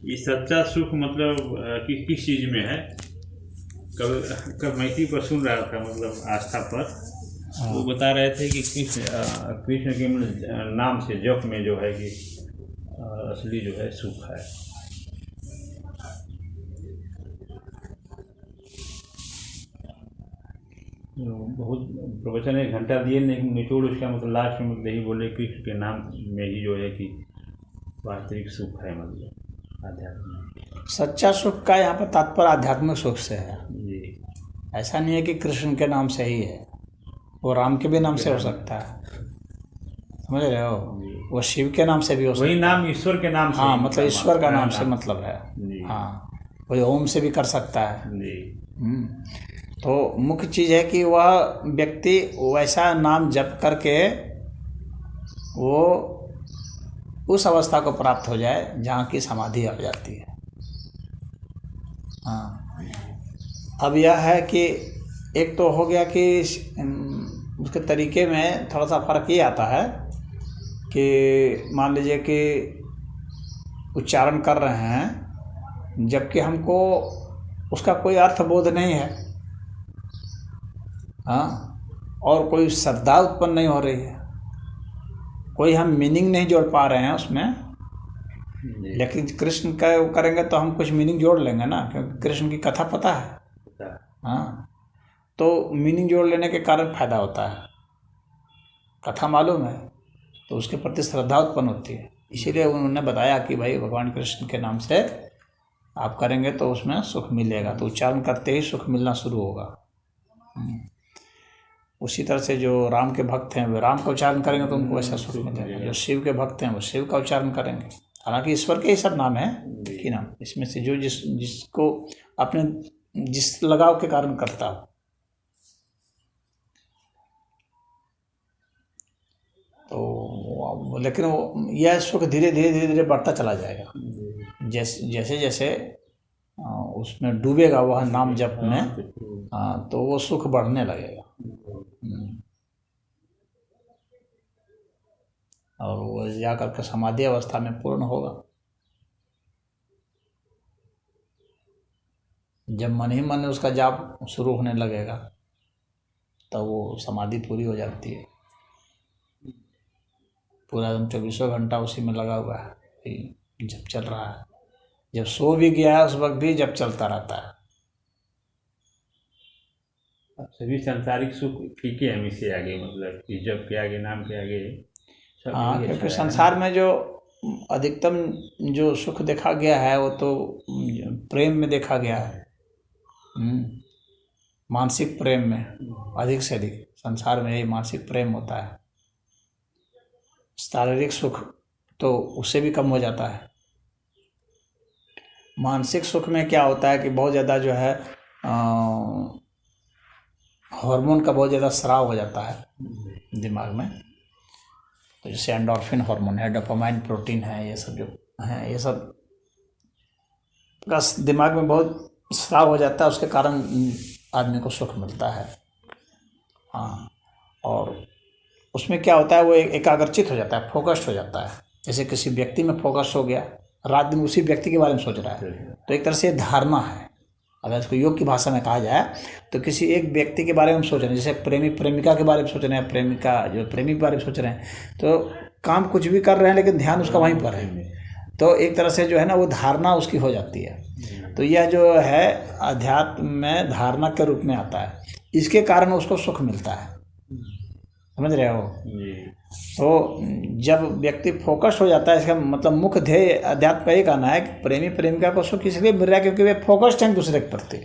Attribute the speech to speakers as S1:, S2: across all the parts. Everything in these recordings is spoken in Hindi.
S1: ये सच्चा सुख मतलब किस चीज में है? कब मैथी पर सुन रहा था, मतलब आस्था पर वो बता रहे थे कि कृष्ण के नाम से जप में जो है कि असली जो है सुख है। बहुत प्रवचन 1 घंटा दिए, लेकिन निचोड़ उसका मतलब लास्ट में मतलब यही बोले कृष्ण के नाम में ही जो है कि वास्तविक सुख है, मतलब आध्यात्मिक।
S2: सच्चा सुख का यहाँ पर तात्पर्य आध्यात्मिक सुख से है।
S1: जी।
S2: ऐसा नहीं है कि कृष्ण के नाम से ही है, वो राम के भी नाम से हो सकता है, समझ रहे हो, वो शिव के नाम से भी हो सकता है।
S1: वही नाम ईश्वर के नाम से।
S2: हाँ, मतलब ईश्वर का नाम से मतलब है। हाँ, वही ओम से भी कर सकता है
S1: जी।
S2: तो मुख्य चीज़ है कि वह व्यक्ति वैसा नाम जप करके वो उस अवस्था को प्राप्त हो जाए जहाँ की समाधि आ जाती है। हाँ, अब यह है कि एक तो हो गया कि उसके तरीके में थोड़ा सा फर्क ये आता है कि मान लीजिए कि उच्चारण कर रहे हैं जबकि हमको उसका कोई अर्थबोध नहीं है, हाँ, और कोई श्रद्धा उत्पन्न नहीं हो रही है, कोई हम मीनिंग नहीं जोड़ पा रहे हैं उसमें। लेकिन कृष्ण का करेंगे तो हम कुछ मीनिंग जोड़ लेंगे ना, क्योंकि कृष्ण की कथा पता है। हाँ, तो मीनिंग जोड़ लेने के कारण फायदा होता है, कथा मालूम है तो उसके प्रति श्रद्धा उत्पन्न होती है। इसीलिए उन्होंने बताया कि भाई भगवान कृष्ण के नाम से आप करेंगे तो उसमें सुख मिलेगा, तो उच्चारण करते ही सुख मिलना शुरू होगा। उसी तरह से जो राम के भक्त हैं वे राम का उच्चारण करेंगे तो उनको वैसा सुख मिलेगा, जो शिव के भक्त हैं वो शिव का उच्चारण करेंगे। हालांकि ईश्वर के ही सब नाम है कि नाम, इसमें से जो जिसको अपने जिस लगाव के कारण करता हो। तो लेकिन यह सुख धीरे धीरे धीरे धीरे बढ़ता चला जाएगा, जैसे जैसे उसमें डूबेगा वह नाम जप में, तो वो सुख बढ़ने लगेगा और वो जा करके समाधि अवस्था में पूर्ण होगा। जब मन ही मन उसका जाप शुरू होने लगेगा तब वो समाधि पूरी हो जाती है। पूरा दिन 24 घंटा उसी में लगा हुआ है, जब चल रहा है, जब सो भी गया है उस वक्त भी जब चलता रहता है।
S1: सभी सांसारिक सुख ठीक है हम इससे आगे, मतलब कि जब के आगे नाम के आगे।
S2: हाँ, क्योंकि संसार में जो अधिकतम जो सुख देखा गया है वो तो प्रेम में देखा गया है, मानसिक प्रेम में अधिक से अधिक संसार में यही मानसिक प्रेम होता है। शारीरिक सुख तो उससे भी कम हो जाता है। मानसिक सुख में क्या होता है कि बहुत ज़्यादा जो है हार्मोन का बहुत ज़्यादा स्राव हो जाता है दिमाग में, तो जैसे एंडोर्फिन हार्मोन है, डोपामाइन प्रोटीन है, ये सब जो हैं ये सब का दिमाग में बहुत स्राव हो जाता है, उसके कारण आदमी को सुख मिलता है। हाँ, और उसमें क्या होता है वो एकाग्रचित हो जाता है, फोकस्ड हो जाता है। जैसे किसी व्यक्ति में फोकस हो गया, रात दिन उसी व्यक्ति के बारे में सोच रहा है, तो एक तरह से धारणा है। अगर इसको योग की भाषा में कहा जाए तो किसी एक व्यक्ति के बारे में सोच रहे हैं, जैसे प्रेमी प्रेमिका के बारे में सोच रहे हैं, प्रेमिका जो प्रेमी के बारे में सोच रहे हैं, तो काम कुछ भी कर रहे हैं लेकिन ध्यान उसका वहीं पर है, तो एक तरह से जो है ना वो धारणा उसकी हो जाती है। तो यह जो है अध्यात्म में धारणा के रूप में आता है, इसके कारण उसको सुख मिलता है, समझ रहे हो। तो जब व्यक्ति फोकस हो जाता है, इसका मतलब मुख्य ध्येय अध्यात्म का ये कहना है कि प्रेमी प्रेमिका को सुख इसलिए मिल रहा है क्योंकि वे फोकस्ड हैं एक दूसरे के प्रति,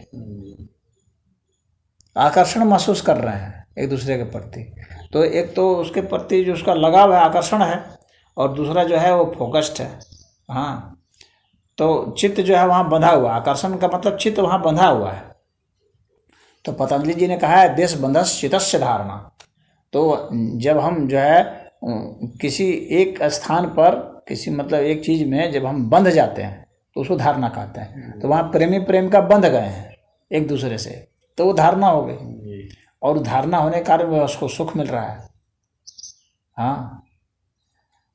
S2: आकर्षण महसूस कर रहे हैं एक दूसरे के प्रति। तो एक तो उसके प्रति जो उसका लगाव है आकर्षण है, और दूसरा जो है वो फोकस्ड है। हाँ, तो चित्त जो है वहाँ बंधा हुआ, आकर्षण का मतलब चित्त वहाँ बंधा हुआ है। तो पतंजलि जी ने कहा है देश बंधस चित्तस्य धारणा। तो जब हम जो है किसी एक स्थान पर किसी मतलब एक चीज़ में जब हम बंध जाते हैं तो उसको धारणा कहते हैं। तो वहाँ प्रेमी प्रेम का बंध गए हैं एक दूसरे से, तो वो धारणा हो गई, और धारणा होने के कारण उसको सुख मिल रहा है। हाँ,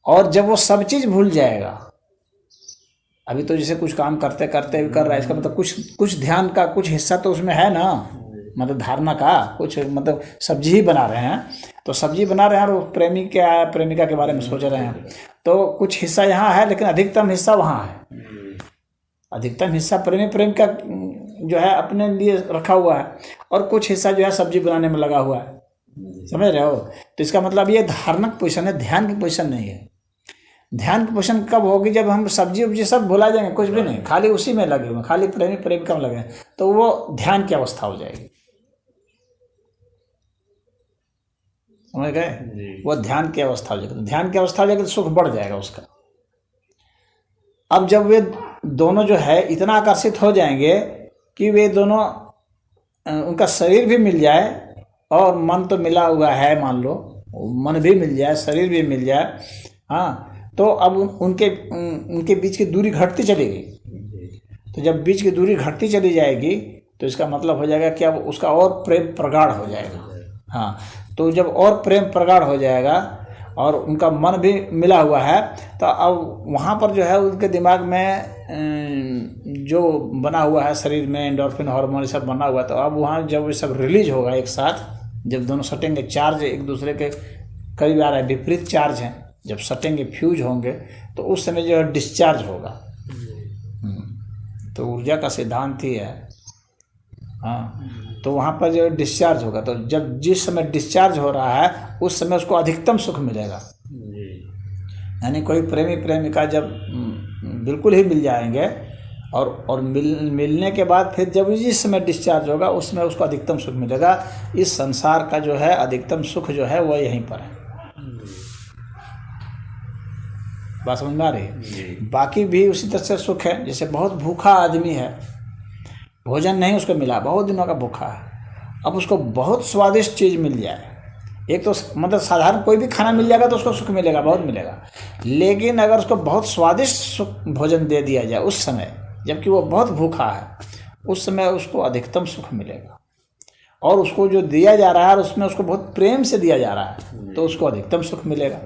S2: और जब वो सब चीज़ भूल जाएगा, अभी तो जैसे कुछ काम करते करते भी कर रहा है, इसका मतलब कुछ ध्यान का कुछ हिस्सा तो उसमें है ना, मतलब धारणा का कुछ, मतलब सब्जी ही बना रहे हैं, तो सब्जी बना रहे हैं और प्रेमिका के बारे में सोच रहे हैं, तो कुछ हिस्सा यहाँ है लेकिन अधिकतम हिस्सा वहाँ है। अधिकतम हिस्सा प्रेमिका जो है अपने लिए रखा हुआ है और कुछ हिस्सा जो है सब्जी बनाने में लगा हुआ है, समझ रहे हो। तो इसका मतलब ये धारणक पोजीशन है, ध्यान की पोजीशन नहीं है। ध्यान की पोजीशन कब होगी, जब हम सब्जी उब्जी सब भुला जाएंगे, कुछ भी नहीं, खाली उसी में लगे हुए, खाली प्रेमिका में लगे, तो वो ध्यान की अवस्था हो जाएगी, समझ गए। वो ध्यान की अवस्था हो जाएगी, ध्यान की अवस्था हो जाएगी तो सुख बढ़ जाएगा उसका। अब जब वे दोनों जो है इतना आकर्षित हो जाएंगे कि वे दोनों उनका शरीर भी मिल जाए और मन तो मिला हुआ है, मान लो मन भी मिल जाए, शरीर भी मिल जाए, हाँ, तो अब उनके बीच की दूरी घटती चलेगी। तो जब बीच की दूरी घटती चली जाएगी तो इसका मतलब हो जाएगा कि अब उसका और प्रेम प्रगाढ़ हो जाएगा। हाँ, तो जब और प्रेम प्रगाढ़ हो जाएगा और उनका मन भी मिला हुआ है, तो अब वहाँ पर जो है उनके दिमाग में जो बना हुआ है शरीर में एंडोर्फिन हार्मोन सब बना हुआ है, तो अब वहाँ जब ये सब रिलीज होगा एक साथ, जब दोनों सटेंगे, चार्ज एक दूसरे के करीब आ रहा है, विपरीत चार्ज हैं, जब सटेंगे फ्यूज होंगे तो उस समय जो है डिस्चार्ज होगा। तो ऊर्जा का सिद्धांत ही है, हाँ, तो वहाँ पर जो डिस्चार्ज होगा, तो जब जिस समय डिस्चार्ज हो रहा है उस समय उसको अधिकतम सुख मिलेगा। यानी कोई प्रेमी प्रेमिका जब बिल्कुल ही मिल जाएंगे और मिलने के बाद फिर जब जिस समय डिस्चार्ज होगा उसमें उसको अधिकतम सुख मिलेगा। इस संसार का जो है अधिकतम सुख जो है वह यहीं पर है। बात समझ में आ रही है। बाकी भी उसी तरह से सुख है, जैसे बहुत भूखा आदमी है, भोजन नहीं उसको मिला, बहुत दिनों का भूखा है, अब उसको बहुत स्वादिष्ट चीज़ मिल जाए, एक तो मतलब साधारण कोई भी खाना मिल जाएगा तो उसको सुख मिलेगा, बहुत मिलेगा, लेकिन अगर उसको बहुत स्वादिष्ट भोजन दे दिया जाए उस समय जबकि वो बहुत भूखा है, उस समय उसको अधिकतम सुख मिलेगा। और उसको जो दिया जा रहा है और उसमें उसको बहुत प्रेम से दिया जा रहा है तो उसको अधिकतम सुख मिलेगा।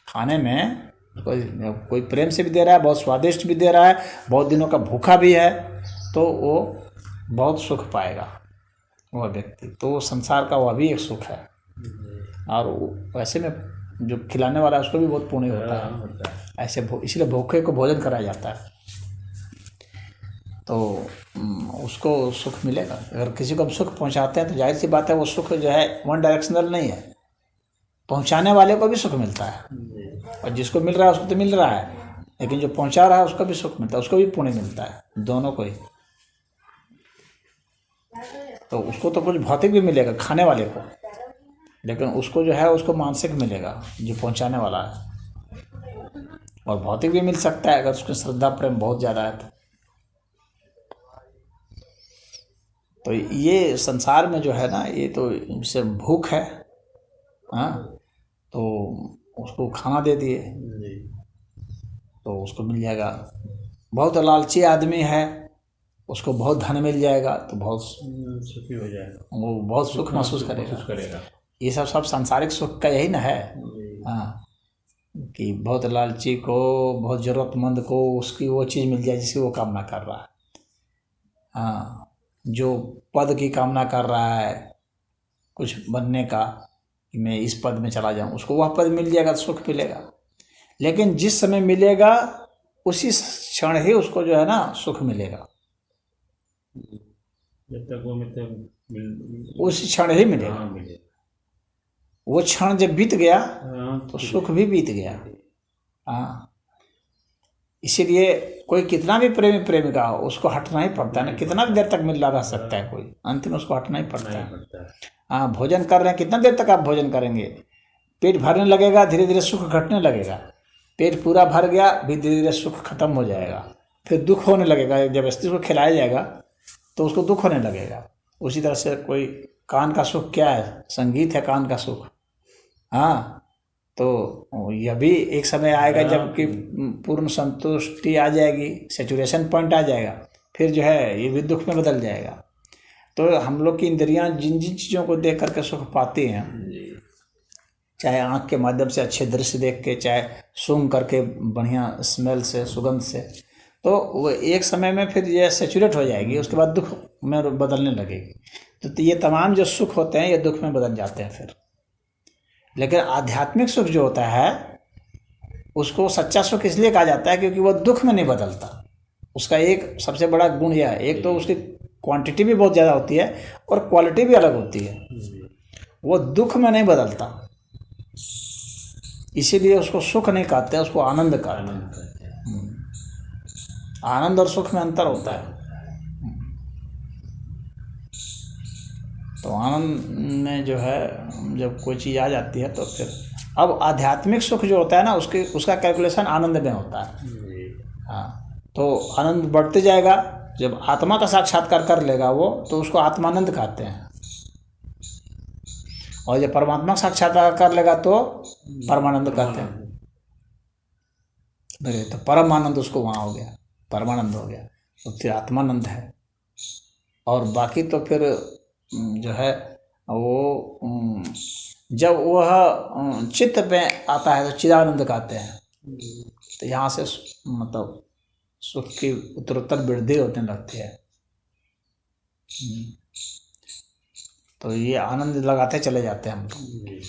S2: खाने में कोई प्रेम से भी दे रहा है, बहुत स्वादिष्ट भी दे रहा है, बहुत दिनों का भूखा भी है, तो वो बहुत सुख पाएगा वह व्यक्ति। तो संसार का वह भी एक सुख है। और वैसे में जो खिलाने वाला है उसको भी बहुत पुण्य होता है, ऐसे इसलिए भूखे को भोजन कराया जाता है, तो उसको सुख मिलेगा। अगर किसी को हम सुख पहुंचाते हैं तो जाहिर सी बात है वो सुख जो है वन डायरेक्शनल नहीं है, पहुंचाने वाले को भी सुख मिलता है और जिसको मिल रहा है उसको तो मिल रहा है, लेकिन जो पहुंचा रहा है उसको भी सुख मिलता है, उसको भी पुण्य मिलता है, दोनों को ही। तो उसको तो कुछ भौतिक भी मिलेगा खाने वाले को, लेकिन उसको जो है उसको मानसिक मिलेगा जो पहुंचाने वाला है, और भौतिक भी मिल सकता है अगर उसकी श्रद्धा प्रेम बहुत ज़्यादा है तो ये संसार में जो है ना, ये तो इससे भूख है, हाँ, तो उसको खाना दे दिए तो उसको मिल जाएगा। बहुत लालची आदमी है, उसको बहुत धन मिल जाएगा तो बहुत
S1: सुखी हो जाएगा,
S2: वो बहुत सुख महसूस करेगा। ये सब सांसारिक सुख का यही ना है, हाँ, कि बहुत लालची को, बहुत ज़रूरतमंद को उसकी वो चीज़ मिल जाए जिसकी वो कामना कर रहा है, हाँ, जो पद की कामना कर रहा है कुछ बनने का, कि मैं इस पद में चला जाऊं, उसको वह पद मिल जाएगा तो सुख मिलेगा। लेकिन जिस समय मिलेगा उसी क्षण ही उसको जो है ना सुख मिलेगा,
S1: जब तक वो मतलब
S2: उसी क्षण ही मिलेगा। वो क्षण जब बीत गया तो सुख भी बीत गया, हाँ। इसीलिए कोई कितना भी प्रेमी प्रेमिका हो उसको हटना ही पड़ता है ना, कितना भी देर तक मिल रह सकता है कोई, अंतिम उसको हटना ही पड़ता है। हाँ, भोजन कर रहे हैं, कितना देर तक आप भोजन करेंगे, पेट भरने लगेगा, धीरे धीरे सुख घटने लगेगा, पेट पूरा भर गया भी धीरे धीरे सुख खत्म हो जाएगा, फिर दुख होने लगेगा, जब उसको खिलाया जाएगा तो उसको दुख होने लगेगा। उसी तरह से कोई कान का सुख क्या है, संगीत है कान का सुख, हाँ, तो यह भी एक समय आएगा जब कि पूर्ण संतुष्टि आ जाएगी, सैचुरेशन पॉइंट आ जाएगा, फिर जो है ये भी दुख में बदल जाएगा। तो हम लोग की इंद्रियां जिन जिन चीज़ों को देख करके सुख पाती हैं, चाहे आँख के माध्यम से अच्छे दृश्य देख के, चाहे सूंघ करके बढ़िया स्मेल से, सुगंध से, तो वो एक समय में फिर ये सेचुरेट हो जाएगी, उसके बाद दुख में बदलने लगेगी। तो ये तमाम जो सुख होते हैं ये दुख में बदल जाते हैं फिर। लेकिन आध्यात्मिक सुख जो होता है उसको सच्चा सुख इसलिए कहा जाता है क्योंकि वो दुख में नहीं बदलता। उसका एक सबसे बड़ा गुण यह है, एक तो उसकी क्वांटिटी भी बहुत ज़्यादा होती है और क्वालिटी भी अलग होती है। वो दुख में नहीं बदलता, इसीलिए उसको सुख नहीं कहते, उसको आनंद कहते हैं। आनंद और सुख में अंतर होता है। तो आनंद में जो है जब कोई चीज़ आ जाती है तो फिर अब आध्यात्मिक सुख जो होता है ना उसका कैलकुलेशन आनंद में होता है। हाँ, तो आनंद बढ़ते जाएगा। जब आत्मा का साक्षात्कार कर लेगा वो तो उसको आत्मानंद कहते हैं, और जब परमात्मा का साक्षात्कार कर लेगा तो परमानंद कहते हैं। देखिए, तो परम आनंद उसको वहाँ हो गया, परमानंद हो गया, तो फिर आत्मानंद है। और बाकी तो फिर जो है वो जब वह चित्त में आता है तो चिदानंद कहते हैं। तो यहाँ से मतलब सुख की उत्तरोत्तर वृद्धि होने लगती है। तो ये आनंद लगाते चले जाते हैं हम लोग।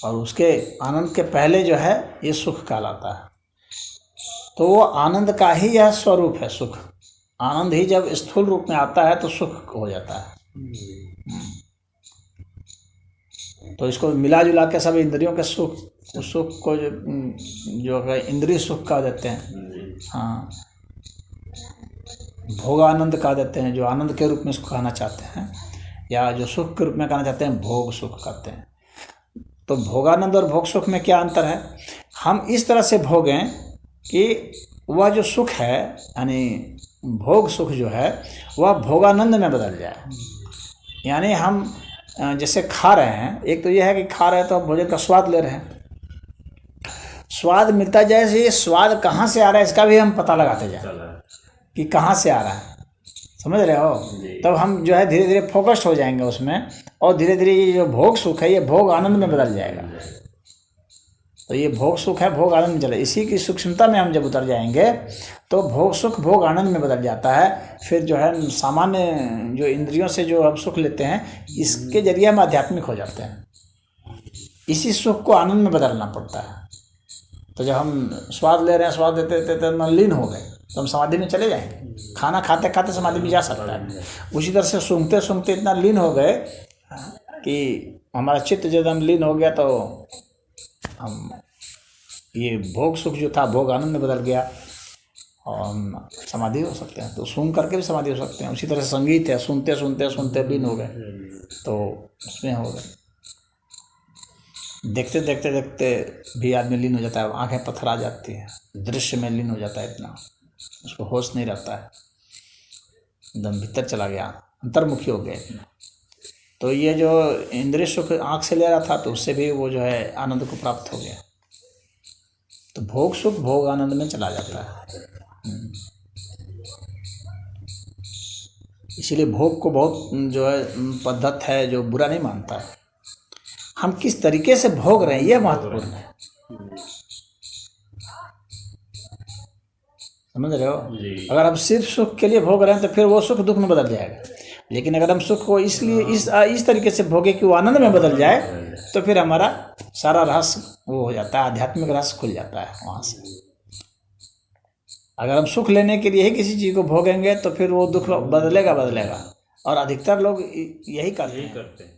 S2: और उसके आनंद के पहले जो है ये सुख कहलाता है। तो वो आनंद का ही यह स्वरूप है सुख। आनंद ही जब स्थूल रूप में आता है तो सुख हो जाता है। तो इसको मिला जुला के सब इंद्रियों के सुख, उस सुख को जो है इंद्रिय सुख कह देते हैं। हाँ, भोगानंद कह देते हैं, जो आनंद के रूप में इसको कहना चाहते हैं, या जो सुख के रूप में कहना चाहते हैं भोग सुख कहते हैं। तो भोगानंद और भोग सुख में क्या अंतर है? हम इस तरह से भोगें कि वह जो सुख है यानी भोग सुख जो है वह भोगानंद में बदल जाए। यानी हम जैसे खा रहे हैं, एक तो यह है कि खा रहे हैं तो भोजन का स्वाद ले रहे हैं, स्वाद मिलता जाए से ये स्वाद कहाँ से आ रहा है इसका भी हम पता लगाते जाए कि कहाँ से आ रहा है, समझ रहे हो? तब हम जो है धीरे धीरे फोकस्ड हो जाएंगे उसमें, और धीरे धीरे ये जो भोग सुख है ये भोग आनंद में बदल जाएगा। तो ये भोग सुख है भोग आनंद में चले, इसी की सूक्ष्मता में हम जब उतर जाएंगे तो भोग सुख भोग आनंद में बदल जाता है। फिर जो है सामान्य जो इंद्रियों से जो हम सुख लेते हैं इसके जरिए हम आध्यात्मिक हो जाते हैं। इसी सुख को आनंद में बदलना पड़ता है। तो जब हम स्वाद ले रहे हैं, स्वाद देते देते मन लीन हो गए तो हम समाधि में चले जाएंगे। खाना खाते खाते समाधि में जा सकता है। उसी तरह से सूंघते सूंघते इतना लीन हो गए कि हमारा चित्त जब हम लीन हो गया तो हम ये भोग सुख जो था भोग आनंद में बदल गया और हम समाधि हो सकते हैं। तो सूंघ करके भी समाधि हो सकते हैं। उसी तरह से संगीत है, सुनते सुनते सुनते लीन हो गए तो उसमें हो गए। देखते देखते देखते भी आदमी लीन हो जाता है, आंखें पत्थर आ जाती हैं, दृश्य में लीन हो जाता है, इतना उसको होश नहीं रहता है, एकदम भीतर चला गया, अंतर्मुखी हो गया इतना। तो ये जो इंद्रिय सुख आँख से ले रहा था तो उससे भी वो जो है आनंद को प्राप्त हो गया। तो भोग सुख भोग आनंद में चला जाता है। इसीलिए भोग को बहुत जो है पद्धत है जो बुरा नहीं मानता है। हम किस तरीके से भोग रहे हैं ये महत्वपूर्ण है, समझ रहे हो? अगर हम सिर्फ सुख के लिए भोग रहे हैं तो फिर वो सुख दुख में बदल जाएगा। लेकिन अगर हम सुख को इसलिए इस तरीके से भोगे कि वो आनंद में बदल जाए तो फिर हमारा सारा रहस्य वो हो जाता है, आध्यात्मिक रहस्य खुल जाता है वहाँ से। अगर हम सुख लेने के लिए ही किसी चीज़ को भोगेंगे तो फिर वो दुख बदलेगा। और अधिकतर लोग यही करते हैं।